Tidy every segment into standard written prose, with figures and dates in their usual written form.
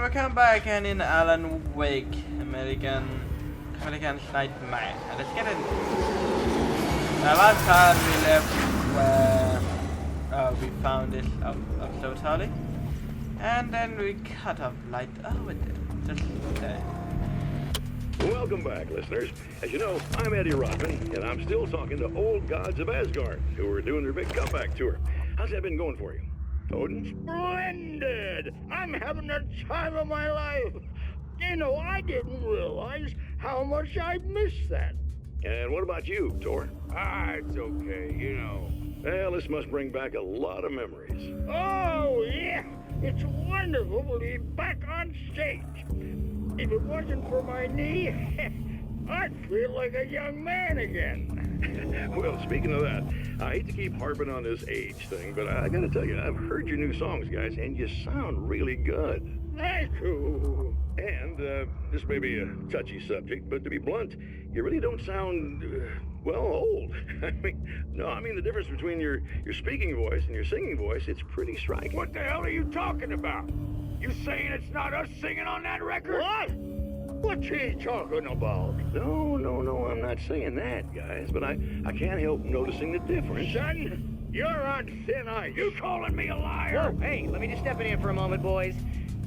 welcome back again in Alan Wake, American Nightmare. Let's get it. Last time we left where we found this upload Harley, and then we cut off light. Oh, it just there. Welcome back, listeners. As you know, I'm Eddie Rodman, and I'm still talking to old gods of Asgard, who are doing their big comeback tour. How's that been going for you? Odin? Splendid! I'm having the time of my life. You know, I didn't realize how much I'd missed that. And what about you, Thor? It's okay, you know. Well, this must bring back a lot of memories. Oh, yeah. It's wonderful to be back on stage. If it wasn't for my knee, I'd feel like a young man again. Well, speaking of that, I hate to keep harping on this age thing, but I gotta tell you, I've heard your new songs, guys, and you sound really good. Thank you. And this may be a touchy subject, but to be blunt, you really don't sound, old. I mean the difference between your speaking voice and your singing voice, it's pretty striking. What the hell are you talking about? You saying it's not us singing on that record? What? What's he talking about? No, I'm not saying that, guys, but I can't help noticing the difference. Son, you're on thin ice. You calling me a liar? Whoa, hey, let me just step in here for a moment, boys.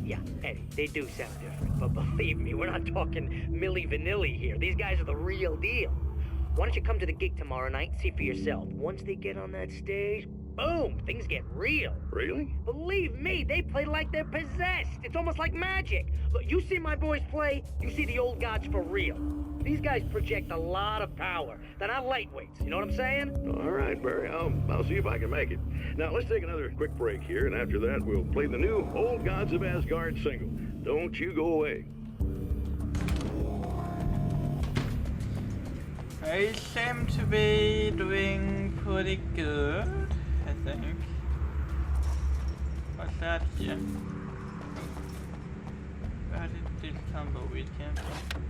Yeah, Eddie, they do sound different, but believe me, we're not talking Milli Vanilli here. These guys are the real deal. Why don't you come to the gig tomorrow night and see for yourself? Once they get on that stage, boom, things get real. Really? Believe me, they play like they're possessed. It's almost like magic. Look, you see my boys play, you see the old gods for real. These guys project a lot of power. They're not lightweights, you know what I'm saying? All right, Barry, I'll see if I can make it. Now, let's take another quick break here, and after that, we'll play the new Old Gods of Asgard single. Don't you go away. They seem to be doing pretty good, I think. What's that here? Where did this tumbleweed come from?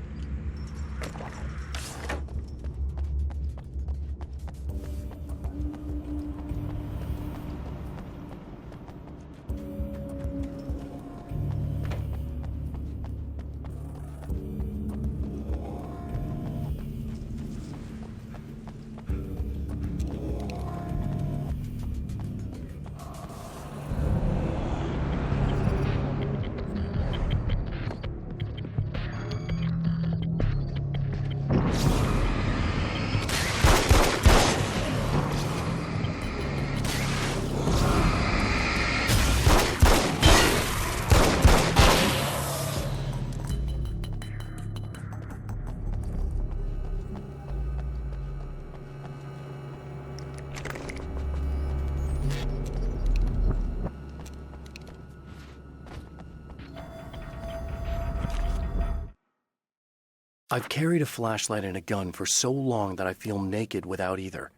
I've carried a flashlight and a gun for so long that I feel naked without either.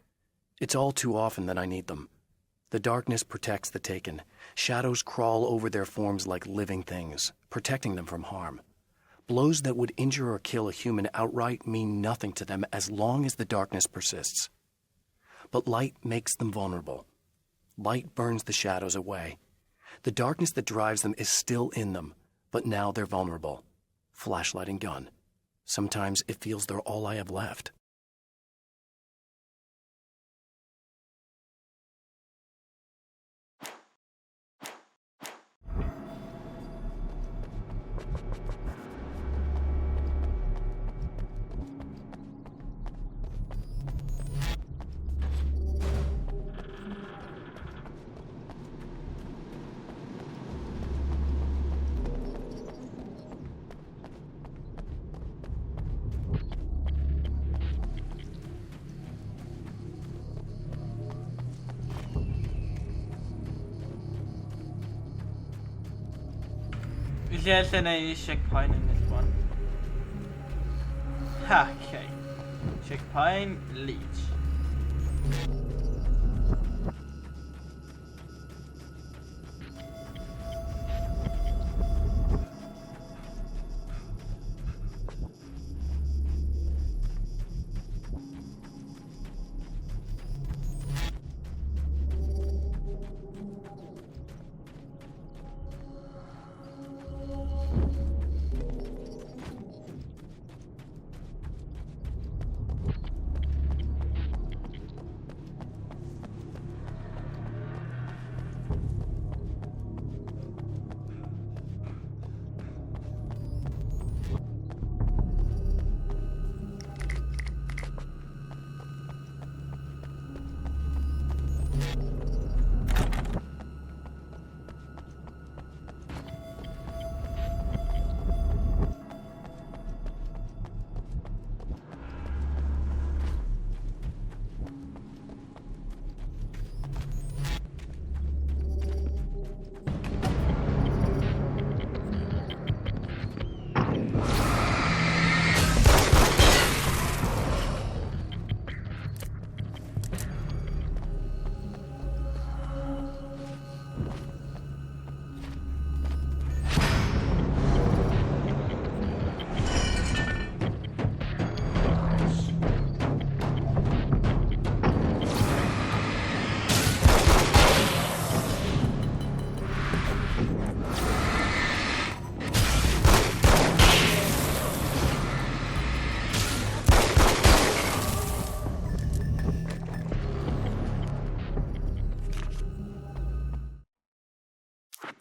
It's all too often that I need them. The darkness protects the taken. Shadows crawl over their forms like living things, protecting them from harm. Blows that would injure or kill a human outright mean nothing to them as long as the darkness persists. But light makes them vulnerable. Light burns the shadows away. The darkness that drives them is still in them, but now they're vulnerable. Flashlight and gun. Sometimes it feels they're all I have left. There's a checkpoint in this one. Okay. Checkpoint Leech.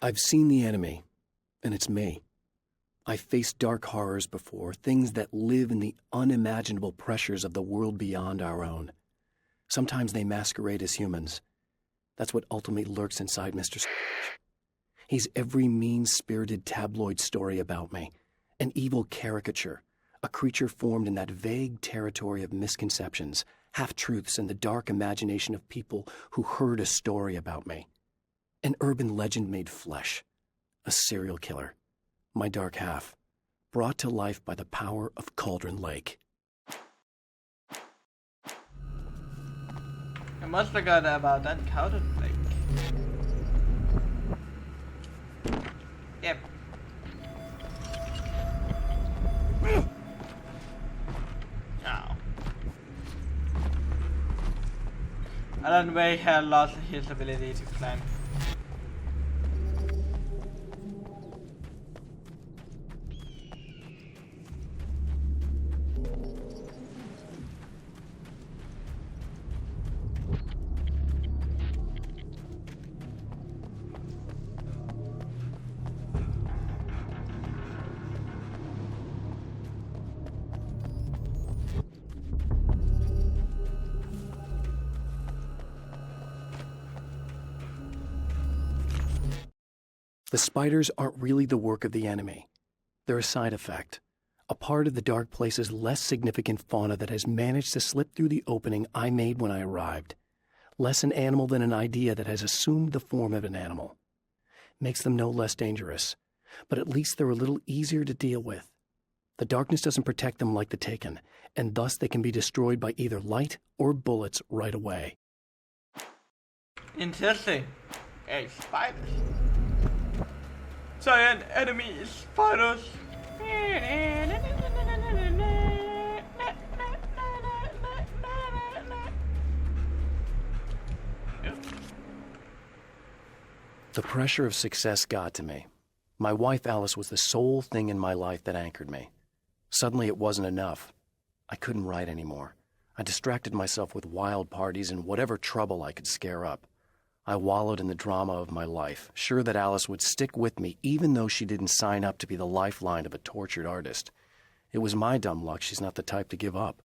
I've seen the enemy, and it's me. I've faced dark horrors before, things that live in the unimaginable pressures of the world beyond our own. Sometimes they masquerade as humans. That's what ultimately lurks inside Mr. Scrooge. He's every mean-spirited tabloid story about me, an evil caricature, a creature formed in that vague territory of misconceptions, half-truths, and the dark imagination of people who heard a story about me. An urban legend made flesh, a serial killer, my dark half, brought to life by the power of Cauldron Lake. I must forgot about that Cauldron Lake. Yep. Now, Alan Wake had lost his ability to climb. The spiders aren't really the work of the enemy. They're a side effect, a part of the dark place's less significant fauna that has managed to slip through the opening I made when I arrived. Less an animal than an idea that has assumed the form of an animal. Makes them no less dangerous, but at least they're a little easier to deal with. The darkness doesn't protect them like the Taken, and thus they can be destroyed by either light or bullets right away. Interesting. Hey, spiders. Giant enemy spiders. The pressure of success got to me. My wife Alice was the sole thing in my life that anchored me. Suddenly it wasn't enough. I couldn't write anymore. I distracted myself with wild parties and whatever trouble I could scare up. I wallowed in the drama of my life, sure that Alice would stick with me even though she didn't sign up to be the lifeline of a tortured artist. It was my dumb luck she's not the type to give up.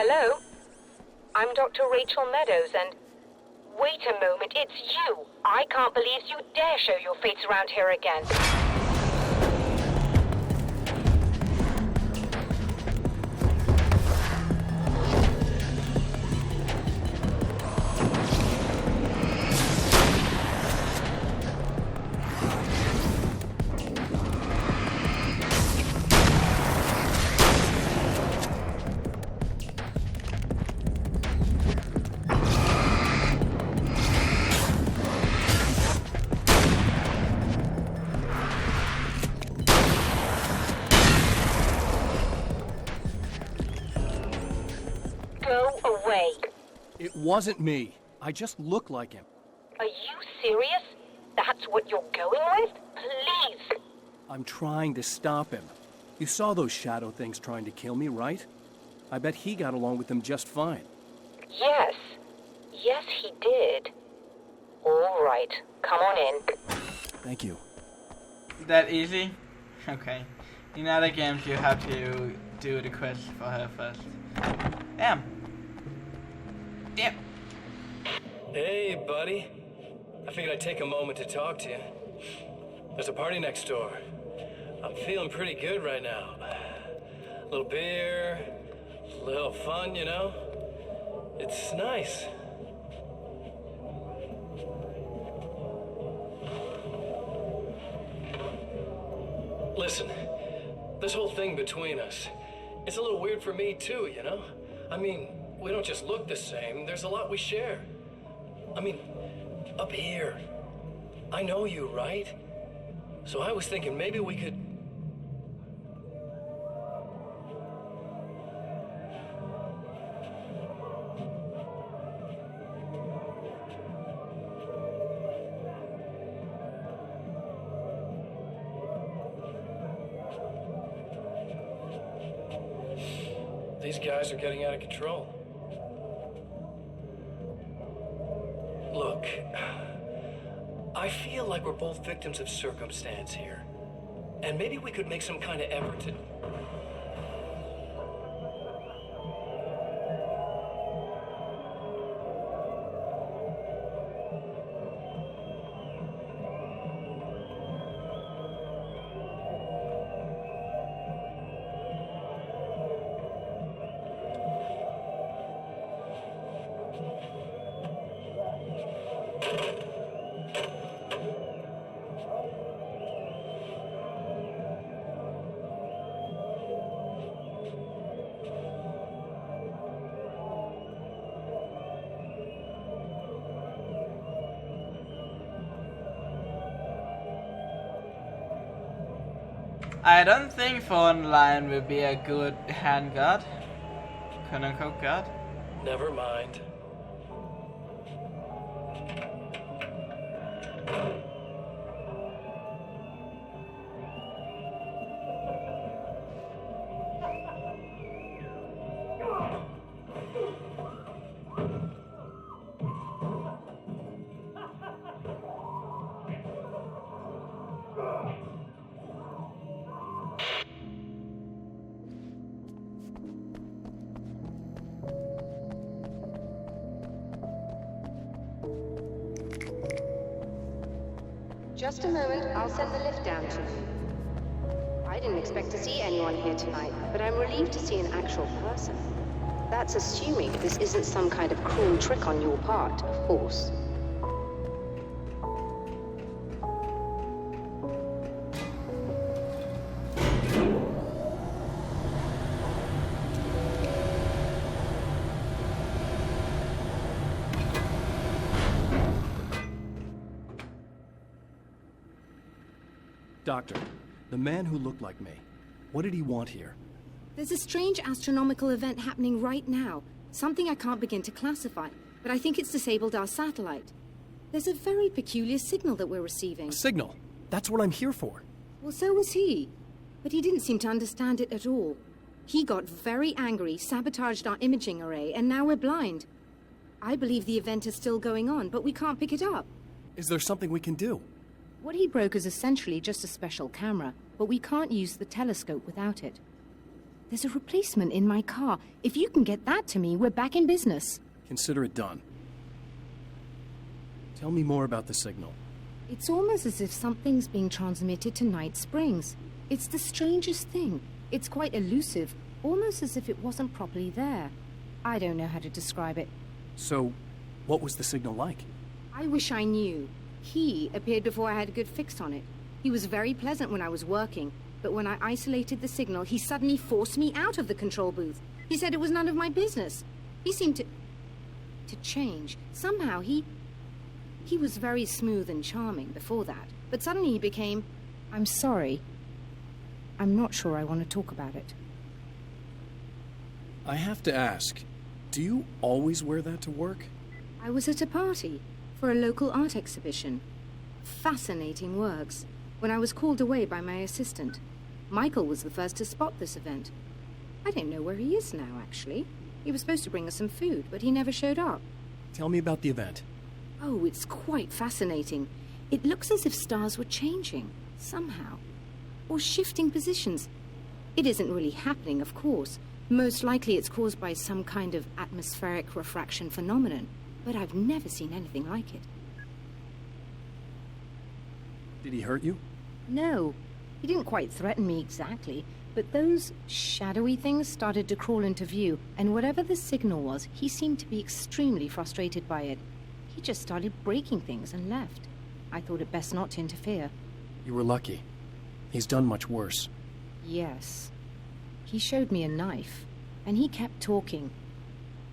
Hello? I'm Dr. Rachel Meadows, and... Wait a moment, it's you! I can't believe you dare show your face around here again. It wasn't me. I just look like him. Are you serious? That's what you're going with? Please! I'm trying to stop him. You saw those shadow things trying to kill me, right? I bet he got along with them just fine. Yes. Yes, he did. All right. Come on in. Thank you. That easy? Okay. In other games you have to do the quest for her first. Damn. Damn. Hey, buddy. I figured I'd take a moment to talk to you. There's a party next door. I'm feeling pretty good right now. A little beer, a little fun, you know? It's nice. Listen, this whole thing between us, it's a little weird for me too, you know? I mean, we don't just look the same. There's a lot we share. I mean, up here. I know you, right? So I was thinking maybe we could... These guys are getting out of control. Look, I feel like we're both victims of circumstance here. And maybe we could make some kind of effort to... I don't think phone line would be a good hand guard. Quote-unquote guard. Never mind. Just a moment, I'll send the lift down to you. I didn't expect to see anyone here tonight, but I'm relieved to see an actual person. That's assuming this isn't some kind of cruel trick on your part, of course. Doctor, the man who looked like me, what did he want here? There's a strange astronomical event happening right now. Something I can't begin to classify, but I think it's disabled our satellite. There's a very peculiar signal that we're receiving. A signal? That's what I'm here for. Well, so was he. But he didn't seem to understand it at all. He got very angry, sabotaged our imaging array, and now we're blind. I believe the event is still going on, but we can't pick it up. Is there something we can do? What he broke is essentially just a special camera, but we can't use the telescope without it. There's a replacement in my car. If you can get that to me, we're back in business. Consider it done. Tell me more about the signal. It's almost as if something's being transmitted to Night Springs. It's the strangest thing. It's quite elusive, almost as if it wasn't properly there. I don't know how to describe it. So, what was the signal like? I wish I knew. He appeared before I had a good fix on it. He was very pleasant when I was working, but when I isolated the signal, he suddenly forced me out of the control booth. He said it was none of my business. He seemed to change. Somehow he was very smooth and charming before that, but suddenly he became, I'm sorry. I'm not sure I want to talk about it. I have to ask, do you always wear that to work? I was at a party for a local art exhibition. Fascinating works. When I was called away by my assistant, Michael was the first to spot this event. I don't know where he is now, actually. He was supposed to bring us some food, but he never showed up. Tell me about the event. Oh, it's quite fascinating. It looks as if stars were changing, somehow. Or shifting positions. It isn't really happening, of course. Most likely it's caused by some kind of atmospheric refraction phenomenon. But I've never seen anything like it. Did he hurt you? No. He didn't quite threaten me exactly, but those shadowy things started to crawl into view, and whatever the signal was, he seemed to be extremely frustrated by it. He just started breaking things and left. I thought it best not to interfere. You were lucky. He's done much worse. Yes. He showed me a knife, and he kept talking.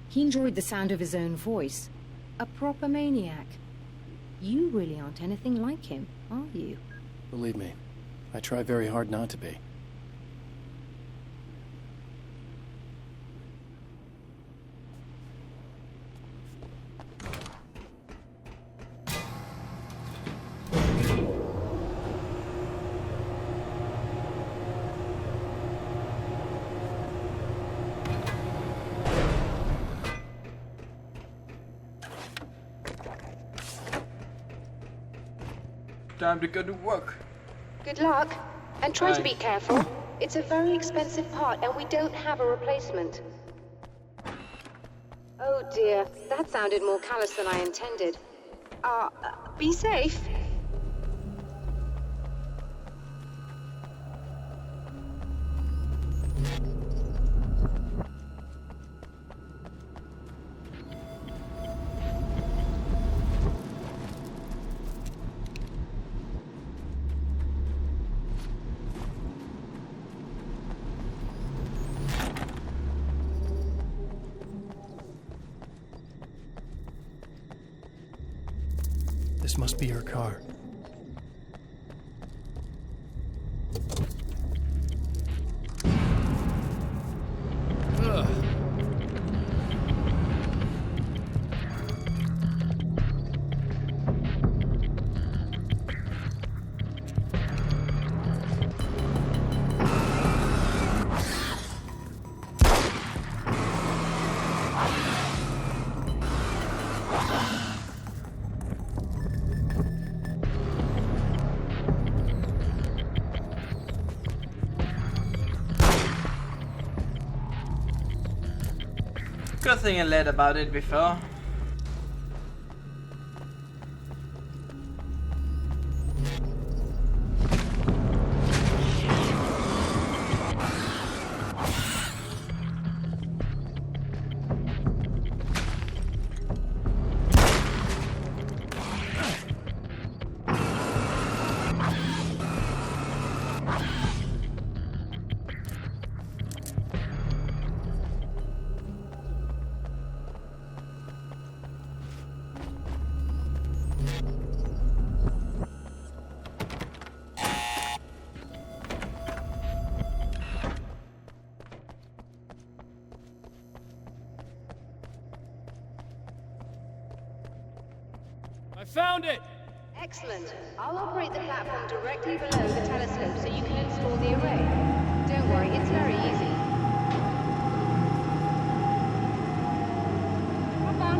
He enjoyed the sound of his own voice. A proper maniac. You really aren't anything like him, are you? Believe me, I try very hard not to be. Time to go to work. Good luck. And try to be Thanks. careful. It's a very expensive part, and we don't have a replacement. Oh dear, that sounded more callous than I intended. Be safe. This must be her car. Good thing I read about it before. I found it! Excellent. I'll operate the platform directly below the telescope so you can install the array. Don't worry, it's very easy. Come on.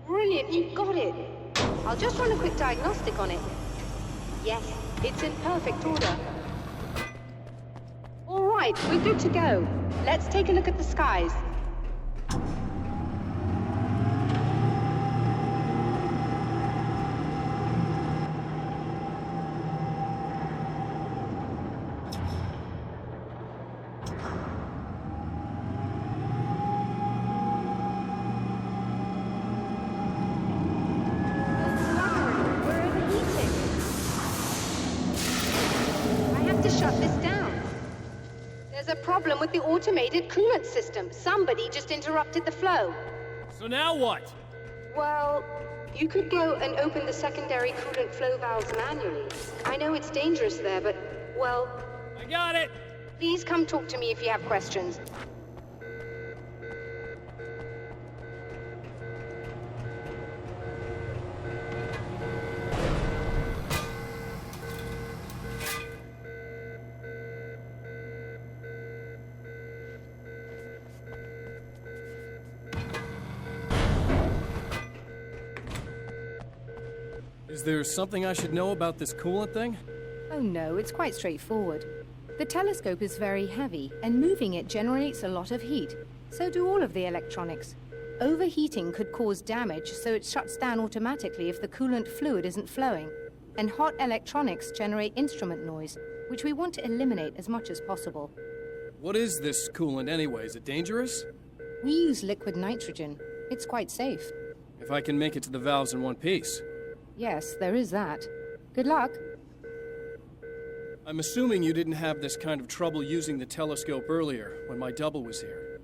Brilliant, you got it. I'll just run a quick diagnostic on it. Yes, it's in perfect order. All right, we're good to go. Let's take a look at the skies. Problem with the automated coolant system. Somebody just interrupted the flow. So now what? Well, you could go and open the secondary coolant flow valves manually. I know it's dangerous there, but, well... I got it! Please come talk to me if you have questions. Is there something I should know about this coolant thing? Oh no, it's quite straightforward. The telescope is very heavy, and moving it generates a lot of heat. So do all of the electronics. Overheating could cause damage, so it shuts down automatically if the coolant fluid isn't flowing. And hot electronics generate instrument noise, which we want to eliminate as much as possible. What is this coolant anyway? Is it dangerous? We use liquid nitrogen. It's quite safe. If I can make it to the valves in one piece. Yes, there is that. Good luck. I'm assuming you didn't have this kind of trouble using the telescope earlier, when my double was here.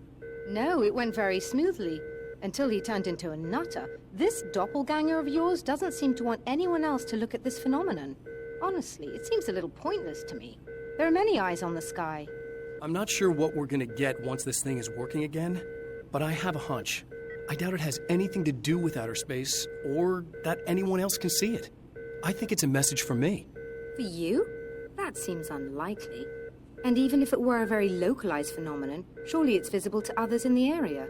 No, it went very smoothly. Until he turned into a nutter. This doppelganger of yours doesn't seem to want anyone else to look at this phenomenon. Honestly, it seems a little pointless to me. There are many eyes on the sky. I'm not sure what we're gonna get once this thing is working again, but I have a hunch. I doubt it has anything to do with outer space, or that anyone else can see it. I think it's a message for me. For you? That seems unlikely. And even if it were a very localized phenomenon, surely it's visible to others in the area.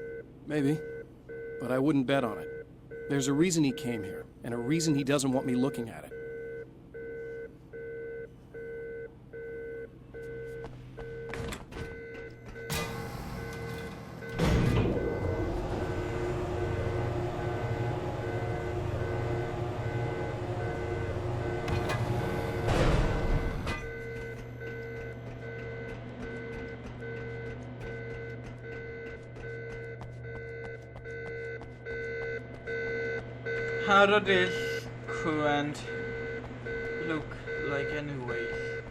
Maybe. But I wouldn't bet on it. There's a reason he came here, and a reason he doesn't want me looking at it. How does this current look like anyways?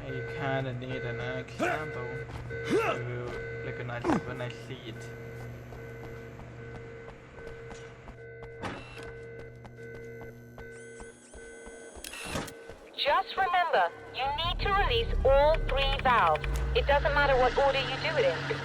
I kinda need an example to recognize it when I see it. Just remember, you need to release all 3 valves. It doesn't matter what order you do it in.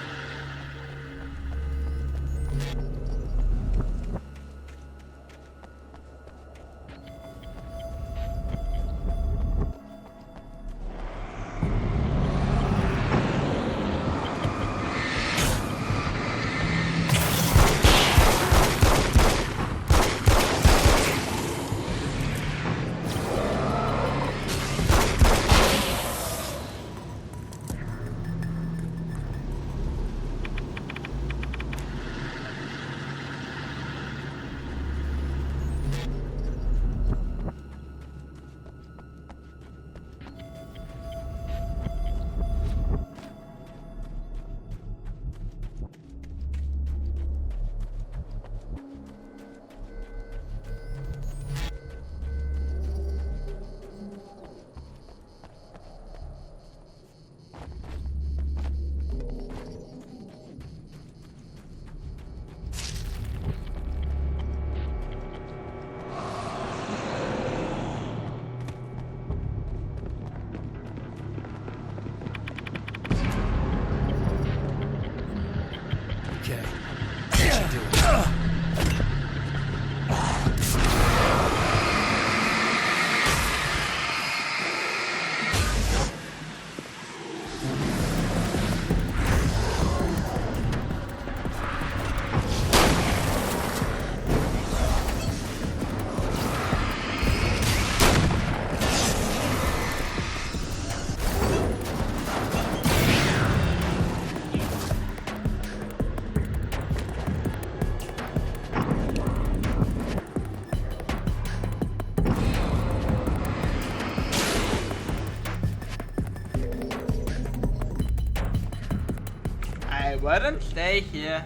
I wouldn't stay here.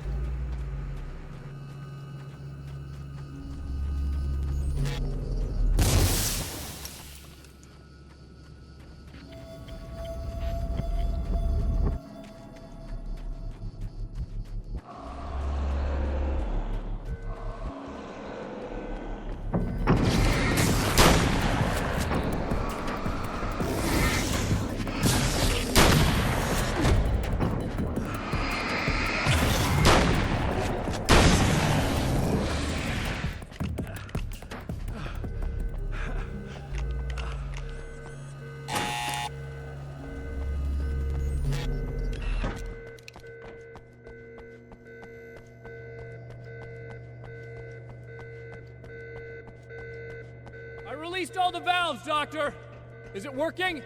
I released all the valves, Doctor! Is it working?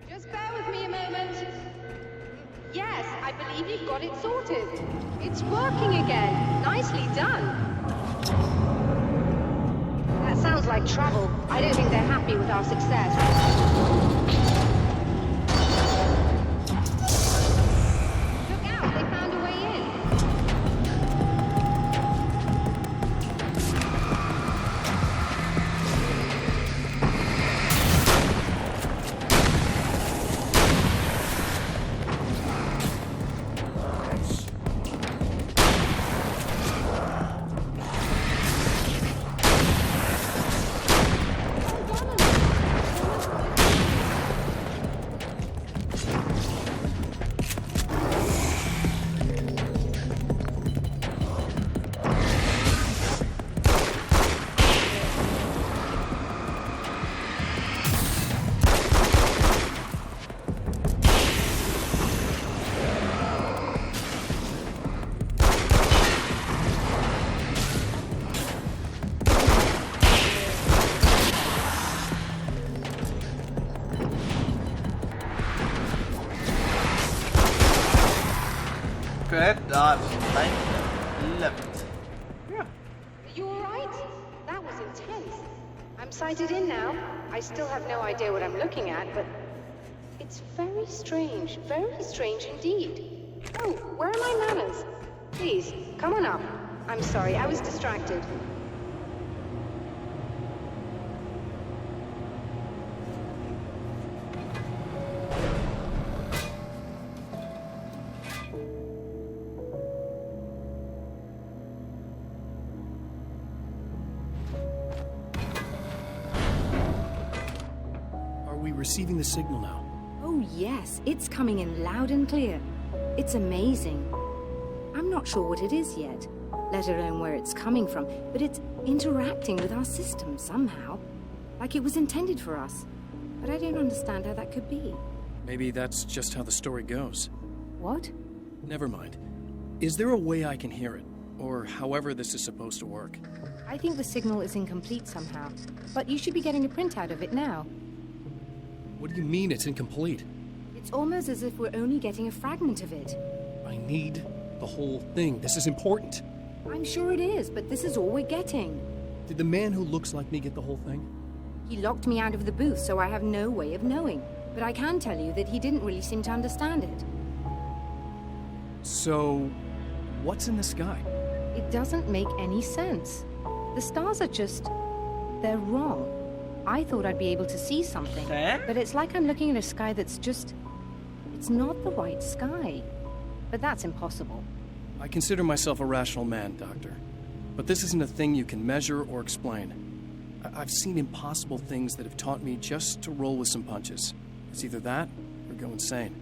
Just bear with me a moment. Yes, I believe you've got it sorted. It's working again. Nicely done. That sounds like trouble. I don't think they're happy with our success. Look out, they found a way in. Yeah. Are you alright? That was intense. I'm sighted in now. I still have no idea what I'm looking at, but it's very strange indeed. Oh, where are my manners? Please, come on up. I'm sorry, I was distracted. Are we receiving the signal now? Oh, yes, it's coming in loud and clear. It's amazing. I'm not sure what it is yet, let alone where it's coming from, but it's interacting with our system somehow, like it was intended for us. But I don't understand how that could be. Maybe that's just how the story goes. What? Never mind. Is there a way I can hear it? Or however this is supposed to work? I think the signal is incomplete somehow, but you should be getting a printout of it now. What do you mean it's incomplete? It's almost as if we're only getting a fragment of it. I need the whole thing. This is important. I'm sure it is, but this is all we're getting. Did the man who looks like me get the whole thing? He locked me out of the booth, so I have no way of knowing. But I can tell you that he didn't really seem to understand it. So, what's in the sky? It doesn't make any sense. The stars are just... they're wrong. I thought I'd be able to see something, Sam? but it's like I'm looking at a sky that's just... it's not the right sky. But that's impossible. I consider myself a rational man, Doctor. But this isn't a thing you can measure or explain. I've seen impossible things that have taught me just to roll with some punches. It's either that or go insane.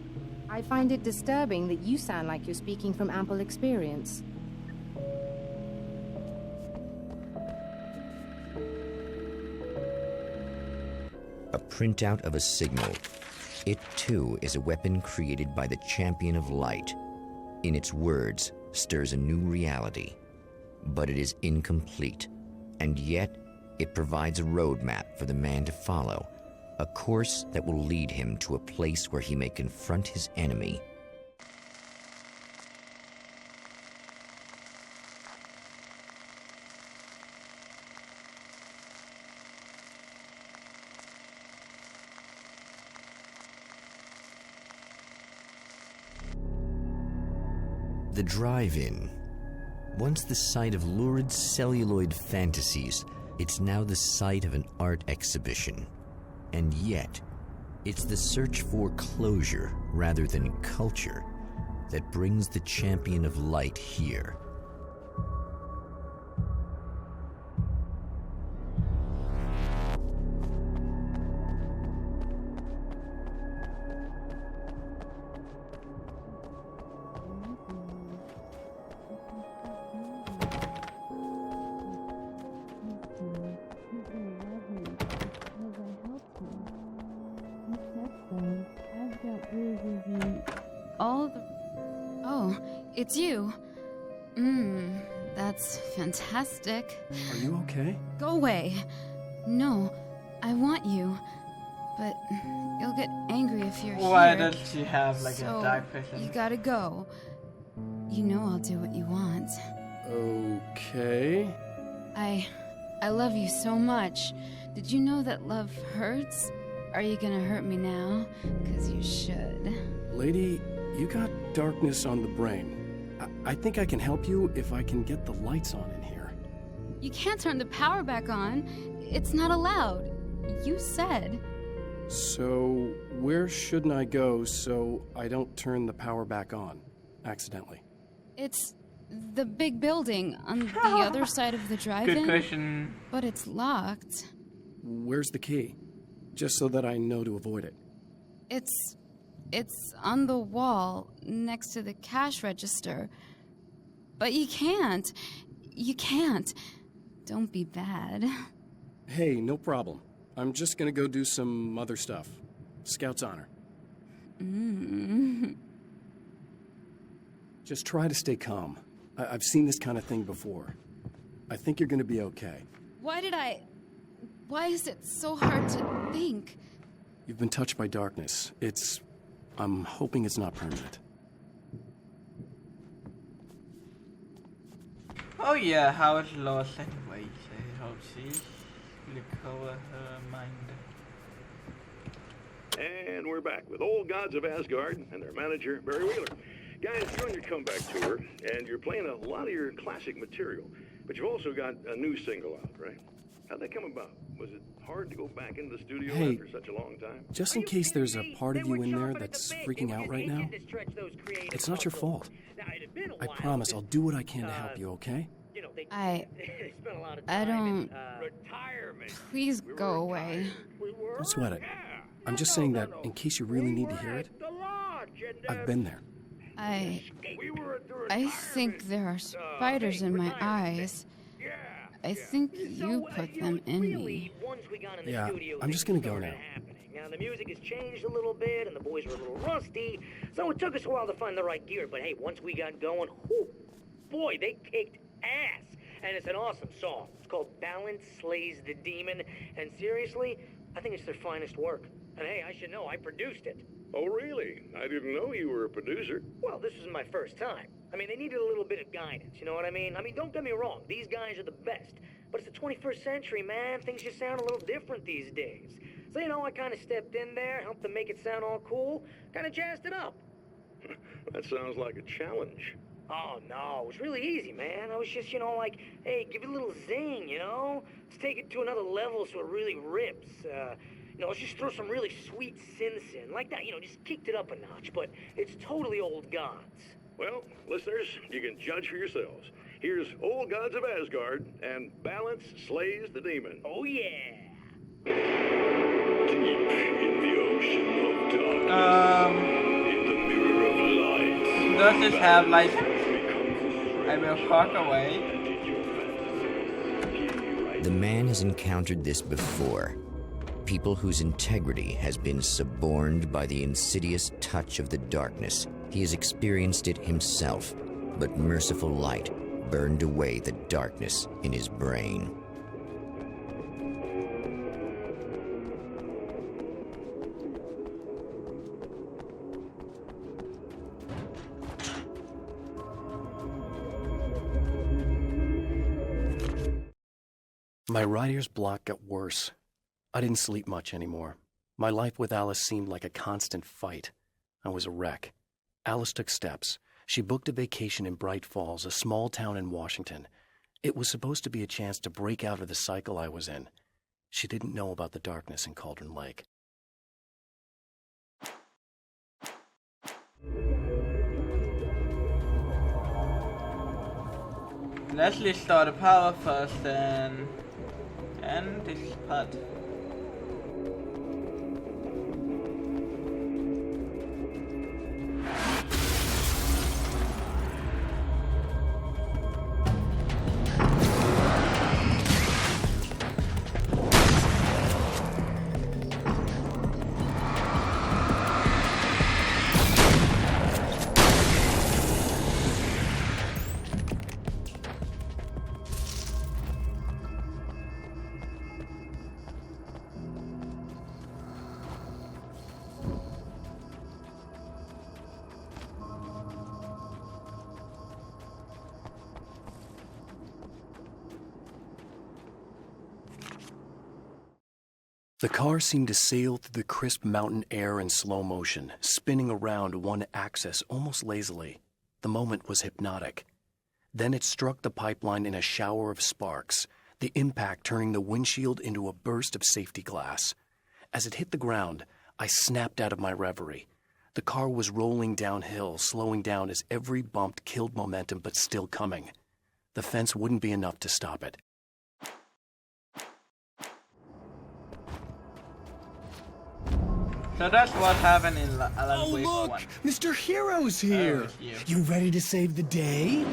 I find it disturbing that you sound like you're speaking from ample experience. A printout of a signal. It, too, is a weapon created by the Champion of Light. In its words, stirs a new reality. But it is incomplete, and yet it provides a roadmap for the man to follow, a course that will lead him to a place where he may confront his enemy. The drive-in. Once the site of lurid celluloid fantasies, it's now the site of an art exhibition. And yet, it's the search for closure rather than culture that brings the Champion of Light here. Oh, it's you. That's fantastic. Are you okay? Go away. No, I want you. But you'll get angry if you're Why here. does she have like So a dark vision? you gotta go. You know I'll do what you want. Okay. I love you so much. Did you know that love hurts? Are you gonna hurt me now? 'Cause you should. Lady, you got darkness on the brain. I think I can help you if I can get the lights on in here. You can't turn the power back on. It's not allowed. You said. So, where shouldn't I go so I don't turn the power back on accidentally? It's the big building on the other side of the drive-in. Good question. But it's locked. Where's the key? Just so that I know to avoid it. It's on the wall next to the cash register. But you can't. You can't. Don't be bad. Hey, no problem. I'm just gonna go do some other stuff. Scout's honor. Just try to stay calm. I've seen this kind of thing before. I think you're gonna be okay. Why is it so hard to think? You've been touched by darkness. I'm hoping it's not permanent. Oh yeah, Howard's lost anyway, so I hope she's recover her mind. And we're back with Old Gods of Asgard and their manager, Barry Wheeler. Guys, you're on your comeback tour, and you're playing a lot of your classic material, but you've also got a new single out, right? How'd that come about? Was it hard to go back into the studio after such a long time? Just in case there's a part of you in there that's freaking out right now, it's not your fault. I promise I'll do what I can to help you, okay? I don't... Please go away. Don't sweat it. I'm just saying that in case you really need to hear it, I've been there. I think there are spiders in my eyes. I think you put them in me. Yeah, I'm just gonna go now. Now, the music has changed a little bit, and the boys were a little rusty, so it took us a while to find the right gear. But hey, once we got going, whew, boy, they kicked ass. And it's an awesome song. It's called Balance Slays the Demon, and seriously, I think it's their finest work. And hey, I should know, I produced it. Oh, really? I didn't know you were a producer. Well, this was my first time. I mean, they needed a little bit of guidance, you know what I mean? Don't get me wrong, these guys are the best. But it's the 21st century, man. Things just sound a little different these days. So, I kind of stepped in there, helped them make it sound all cool, kind of jazzed it up. That sounds like a challenge. Oh, no, it was really easy, man. I was just, like, hey, give it a little zing, Let's take it to another level so it really rips. Let's just throw some really sweet synths in. Like that, just kicked it up a notch, but it's totally Old Gods. Well, listeners, you can judge for yourselves. Here's Old Gods of Asgard and Balance Slays the Demon. Oh, yeah. Deep in the ocean of darkness, in the mirror of light. Does this have, like, I will walk away? The man has encountered this before. People whose integrity has been suborned by the insidious touch of the darkness. He has experienced it himself, but merciful light burned away the darkness in his brain. My writer's block got worse. I didn't sleep much anymore. My life with Alice seemed like a constant fight. I was a wreck. Alice took steps. She booked a vacation in Bright Falls, a small town in Washington. It was supposed to be a chance to break out of the cycle I was in. She didn't know about the darkness in Cauldron Lake. Let's restore the power first, then end this part. The car seemed to sail through the crisp mountain air in slow motion, spinning around one axis almost lazily. The moment was hypnotic. Then it struck the pipeline in a shower of sparks, the impact turning the windshield into a burst of safety glass. As it hit the ground, I snapped out of my reverie. The car was rolling downhill, slowing down as every bump killed momentum but still coming. The fence wouldn't be enough to stop it. So that's what happened in Alan Wake 1. Look! Mr. Hero's here! You ready to save the day?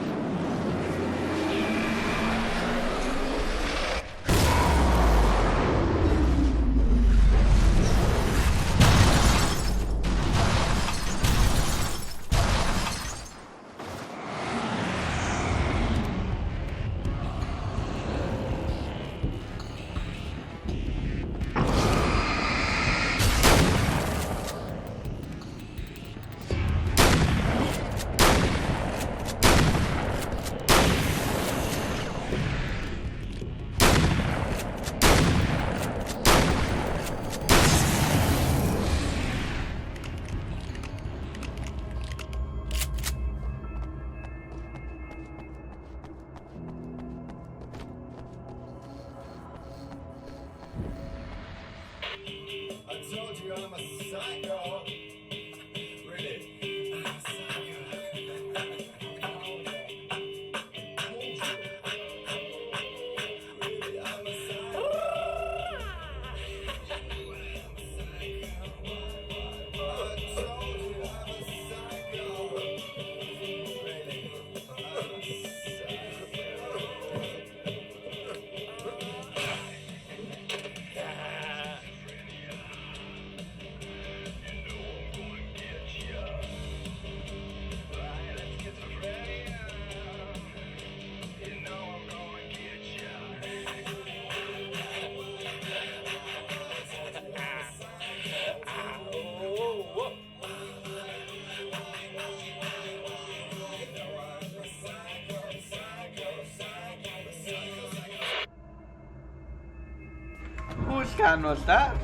Whose gun was that?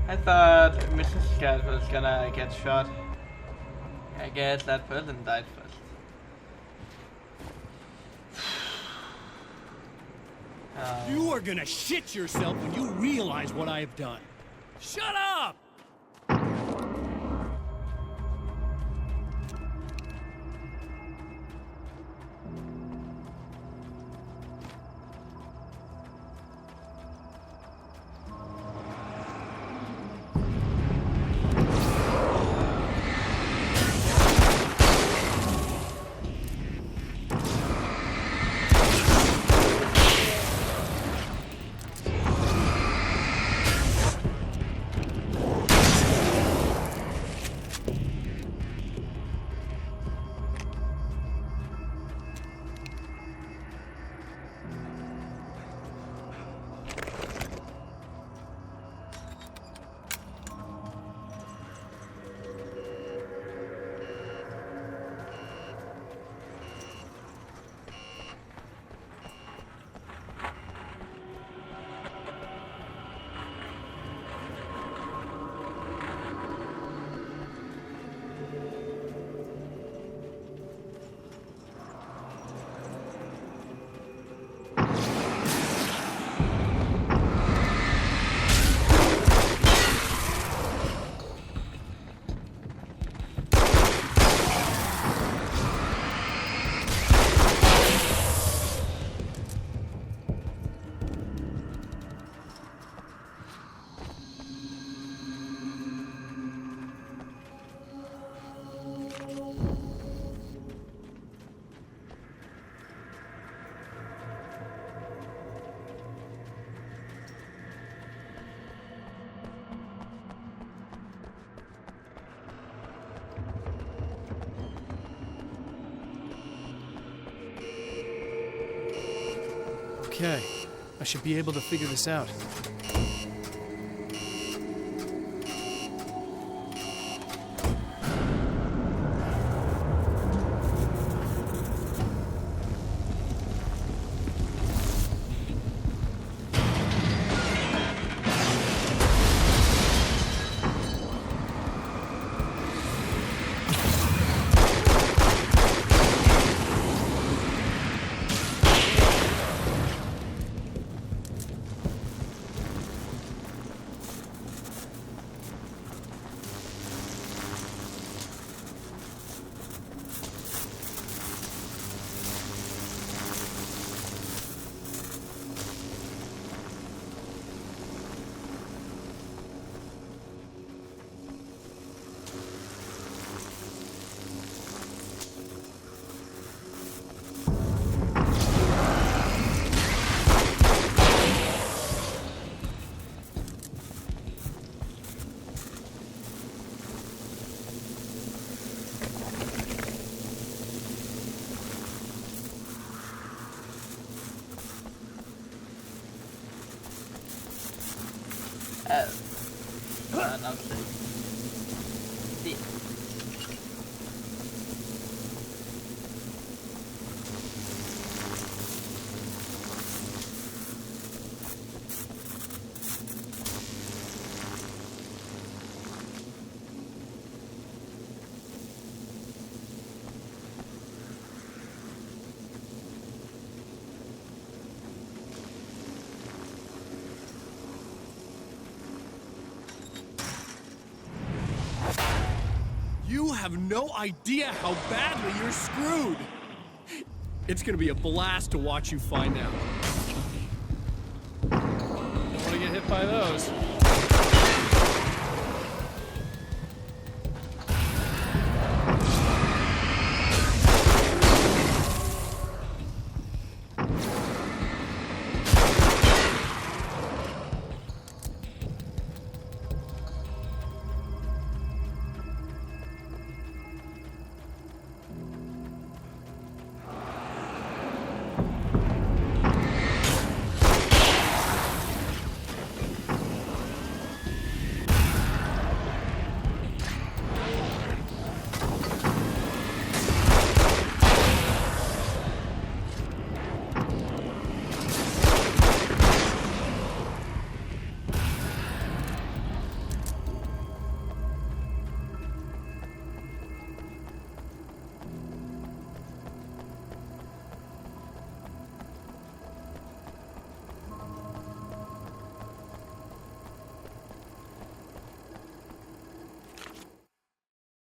I thought Mrs. Cat was gonna get shot. I guess that person died first. You are gonna shit yourself when you realize what I have done. Shut up! Okay, I should be able to figure this out. have no idea how badly you're screwed. It's gonna be a blast to watch you find out. Don't want to get hit by those.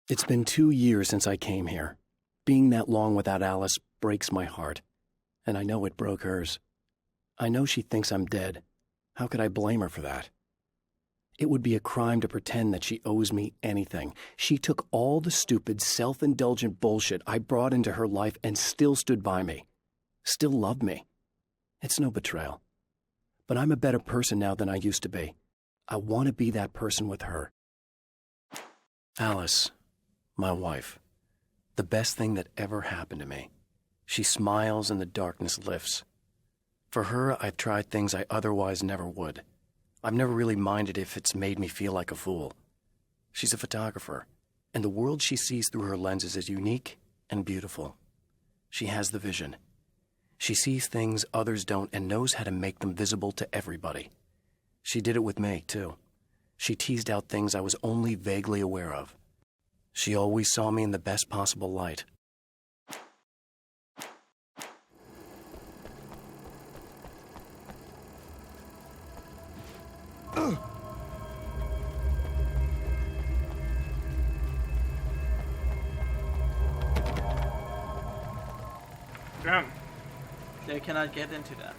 It's been 2 years since I came here. Being that long without Alice breaks my heart, and I know it broke hers. I know she thinks I'm dead. How could I blame her for that? It would be a crime to pretend that she owes me anything. She took all the stupid, self-indulgent bullshit I brought into her life and still stood by me. Still loved me. It's no betrayal. But I'm a better person now than I used to be. I want to be that person with her. Alice, my wife, the best thing that ever happened to me. She smiles and the darkness lifts. For her, I've tried things I otherwise never would. I've never really minded if it's made me feel like a fool. She's a photographer, and the world she sees through her lenses is unique and beautiful. She has the vision. She sees things others don't and knows how to make them visible to everybody. She did it with me, too. She teased out things I was only vaguely aware of. She always saw me in the best possible light. Damn. They cannot get into that.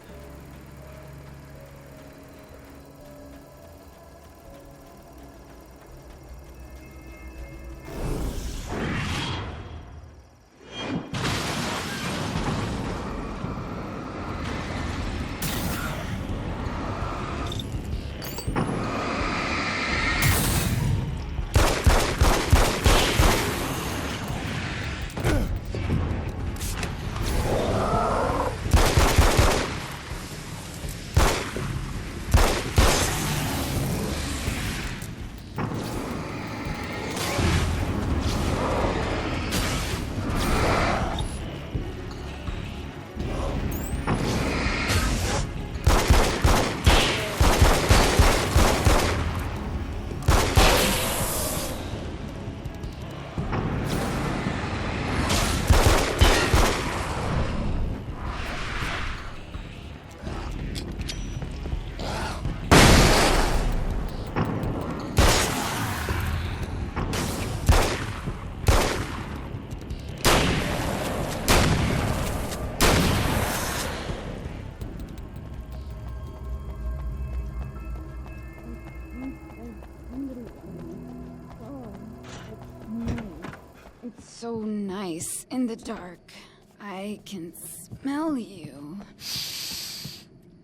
It's so nice in the dark. I can smell you.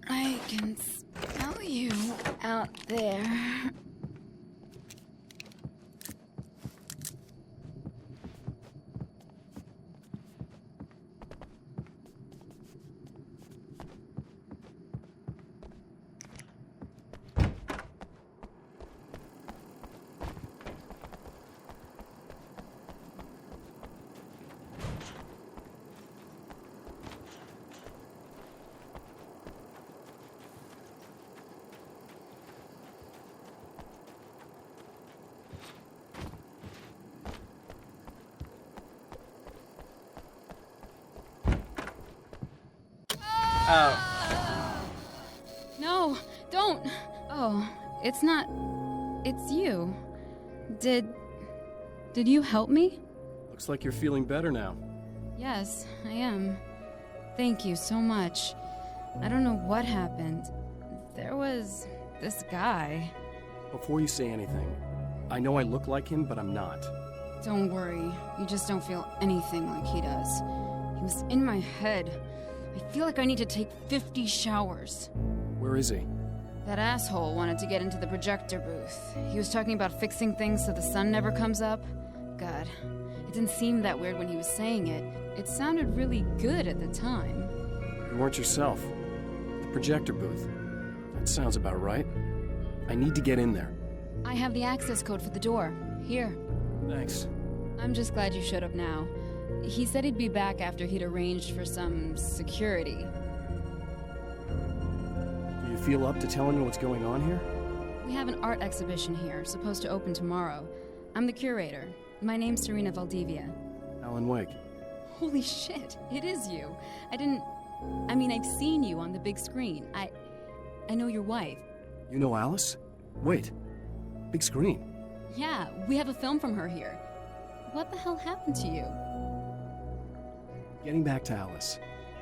I can smell you out there. Oh. No, don't. Oh, it's not. It's you. Did Did you help me? Looks like you're feeling better now. Yes, I am. Thank you so much. I don't know what happened. There was this guy. Before you say anything, I know I look like him, but I'm not. Don't worry. You just don't feel anything like he does. He was in my head. I feel like I need to take 50 showers. Where is he? That asshole wanted to get into the projector booth. He was talking about fixing things so the sun never comes up. God, it didn't seem that weird when he was saying it. It sounded really good at the time. You weren't yourself. The projector booth. That sounds about right. I need to get in there. I have the access code for the door. Here. Thanks. I'm just glad you showed up now. He said he'd be back after he'd arranged for some security. Do you feel up to telling me what's going on here? We have an art exhibition here, supposed to open tomorrow. I'm the curator. My name's Serena Valdivia. Alan Wake. Holy shit, it is you. I've seen you on the big screen. I know your wife. You know Alice? Wait. Big screen. Yeah, we have a film from her here. What the hell happened to you? Getting back to Alice.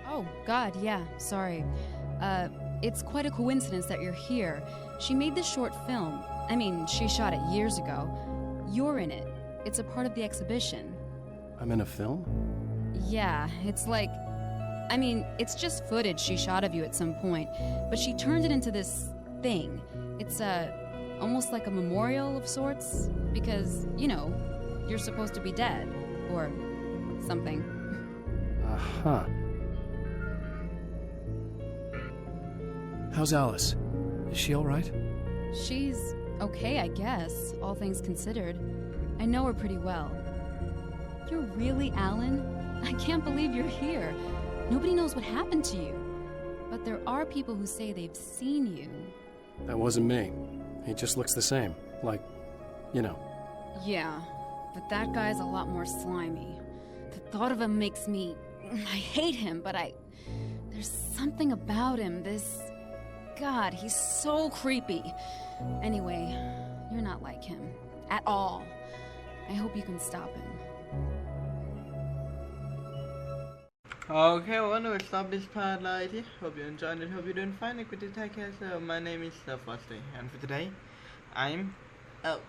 Oh, God, yeah, sorry. It's quite a coincidence that you're here. She made this short film. She shot it years ago. You're in it. It's a part of the exhibition. I'm in a film? Yeah, it's like... it's just footage she shot of you at some point, but she turned it into this thing. It's, almost like a memorial of sorts, because, you're supposed to be dead, or something. Uh-huh. How's Alice? Is she all right? She's okay, I guess, all things considered. I know her pretty well. You're really Alan? I can't believe you're here. Nobody knows what happened to you. But there are people who say they've seen you. That wasn't me. He just looks the same. Like, Yeah, but that guy's a lot more slimy. The thought of him makes me... I hate him, but there's something about him, God, he's so creepy. Anyway, you're not like him. At all. I hope you can stop him. Okay, well, we'll stop this part right here. Hope you enjoyed it. Hope you didn't find it. With the tech. So my name is Foster, and for today, I'm out.